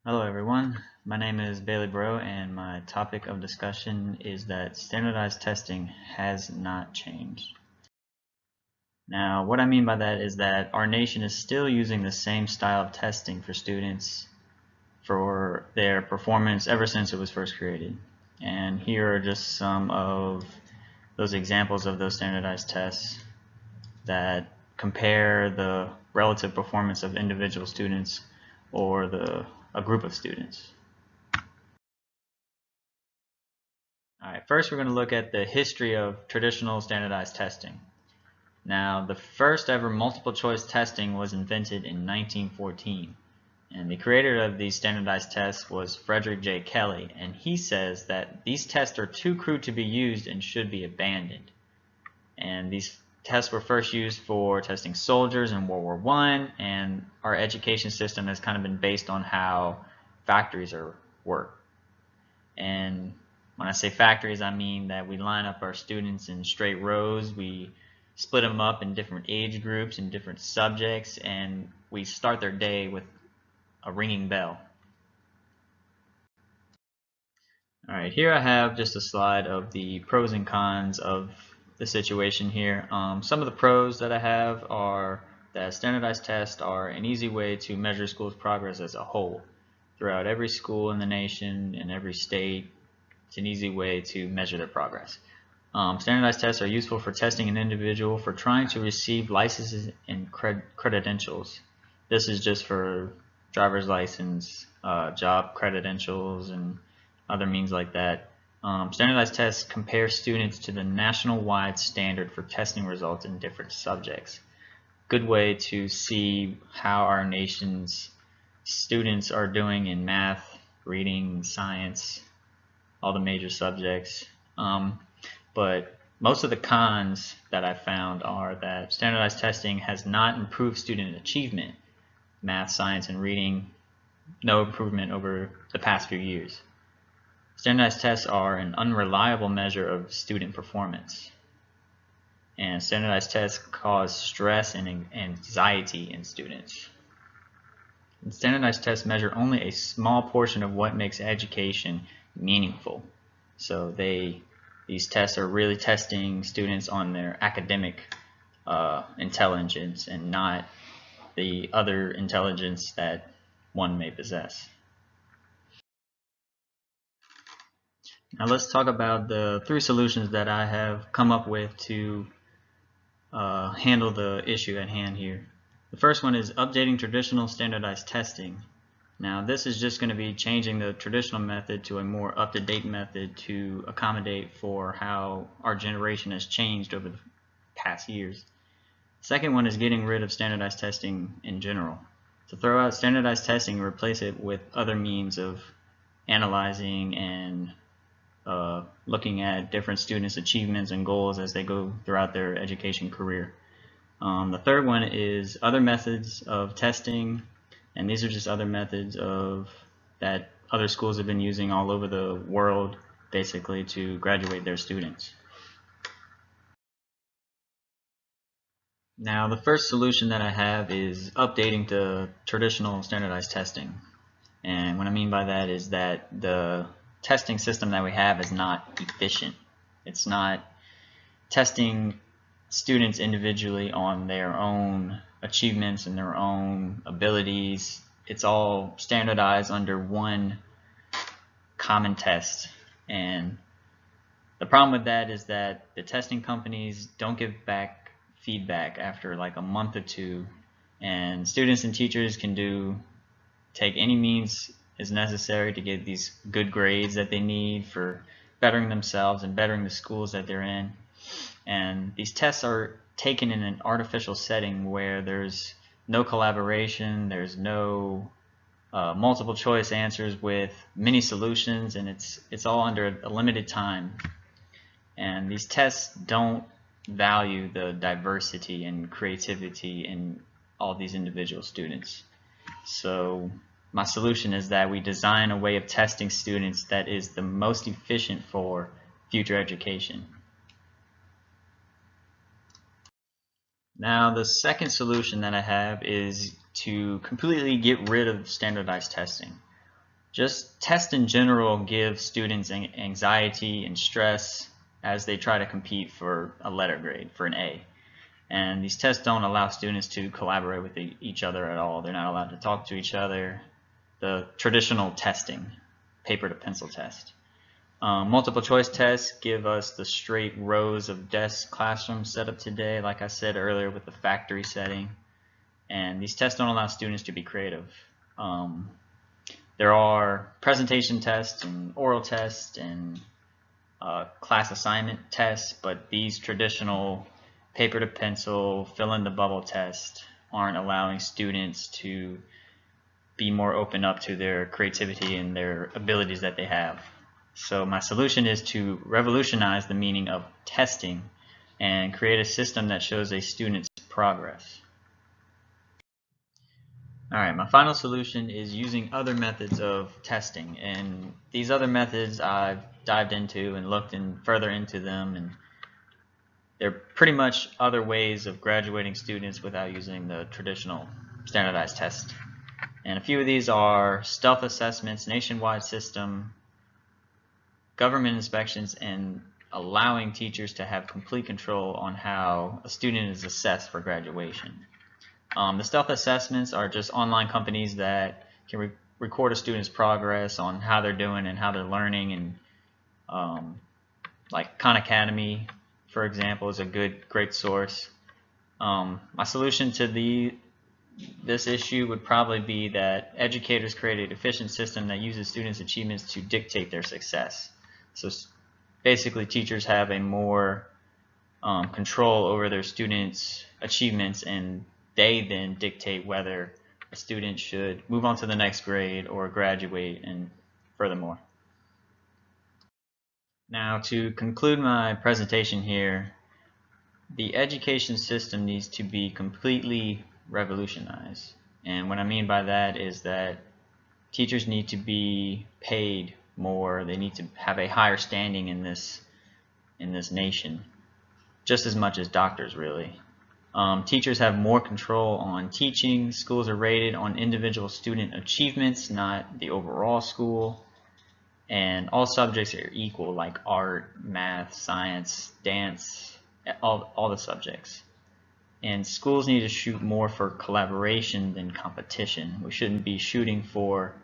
Hello everyone, my name is Bailey Bro and my topic of discussion is that standardized testing has not changed. Now what I mean by that is that our nation is still using the same style of testing for students for their performance ever since it was first created. And here are just some of those examples of those standardized tests that compare the relative performance of individual students or a group of students. Alright, first we're going to look at the history of traditional standardized testing. Now, the first ever multiple choice testing was invented in 1914, and the creator of these standardized tests was Frederick J. Kelly, and he says that these tests are too crude to be used and should be abandoned. And these tests were first used for testing soldiers in World War I, and our education system has kind of been based on how factories work. And when I say factories, I mean that we line up our students in straight rows, we split them up in different age groups and different subjects, and we start their day with a ringing bell. Alright, here I have just a slide of the pros and cons of the situation here. Some of the pros that I have are that standardized tests are an easy way to measure schools' progress as a whole. Throughout every school in the nation, in every state, it's an easy way to measure their progress. Standardized tests are useful for testing an individual for trying to receive licenses and credentials. This is just for driver's license, job credentials, and other means like that. Standardized tests compare students to the national-wide standard for testing results in different subjects. Good way to see how our nation's students are doing in math, reading, science, all the major subjects. But most of the cons that I found are that standardized testing has not improved student achievement. Math, science, and reading, no improvement over the past few years. Standardized tests are an unreliable measure of student performance. And standardized tests cause stress and anxiety in students. And standardized tests measure only a small portion of what makes education meaningful. So these tests are really testing students on their academic intelligence and not the other intelligence that one may possess. Now let's talk about the 3 solutions that I have come up with to handle the issue at hand here. The first one is updating traditional standardized testing. Now this is just going to be changing the traditional method to a more up-to-date method to accommodate for how our generation has changed over the past years. The second one is getting rid of standardized testing in general. To throw out standardized testing and replace it with other means of analyzing and looking at different students' achievements and goals as they go throughout their education career. The third one is other methods of testing, and these are just other methods that other schools have been using all over the world basically to graduate their students. Now the first solution that I have is updating the traditional standardized testing. And what I mean by that is that the testing system that we have is not efficient. It's not testing students individually on their own achievements and their own abilities. It's all standardized under one common test. And the problem with that is that the testing companies don't give back feedback after like a month or two, and students and teachers can take any means is necessary to get these good grades that they need for bettering themselves and bettering the schools that they're in. And these tests are taken in an artificial setting where there's no collaboration, there's no multiple choice answers with many solutions, and it's all under a limited time. And these tests don't value the diversity and creativity in all these individual students. So my solution is that we design a way of testing students that is the most efficient for future education. Now the second solution that I have is to completely get rid of standardized testing. Just tests in general give students anxiety and stress as they try to compete for a letter grade, for an A. And these tests don't allow students to collaborate with each other at all. They're not allowed to talk to each other. The traditional testing, paper to pencil test. Multiple choice tests give us the straight rows of desk classroom set up today, like I said earlier with the factory setting. And these tests don't allow students to be creative. There are presentation tests and oral tests and class assignment tests, but these traditional paper to pencil, fill in the bubble test aren't allowing students to be more open up to their creativity and their abilities that they have. So my solution is to revolutionize the meaning of testing and create a system that shows a student's progress. Alright, my final solution is using other methods of testing, and these other methods I've dived into and looked further into them, and they're pretty much other ways of graduating students without using the traditional standardized test. And a few of these are stealth assessments, nationwide system, government inspections, and allowing teachers to have complete control on how a student is assessed for graduation. The stealth assessments are just online companies that can record a student's progress on how they're doing and how they're learning, and like Khan Academy, for example, is a great source. My solution to this issue would probably be that educators create an efficient system that uses students' achievements to dictate their success. So basically, teachers have a more control over their students' achievements, and they then dictate whether a student should move on to the next grade or graduate, and furthermore. Now, to conclude my presentation here, the education system needs to be completely revolutionized. And what I mean by that is that teachers need to be paid more. They need to have a higher standing in this nation, just as much as doctors, really. Teachers have more control on teaching. Schools are rated on individual student achievements, not the overall school. And all subjects are equal, like art, math, science, dance, all the subjects. And schools need to shoot more for collaboration than competition. We shouldn't be shooting for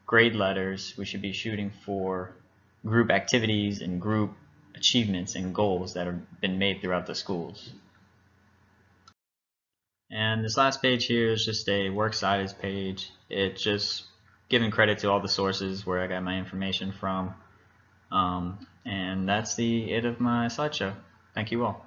grade letters. We should be shooting for group activities and group achievements and goals that have been made throughout the schools. And this last page here is just a works cited page. It's just giving credit to all the sources where I got my information from. And that's it of my slideshow. Thank you all.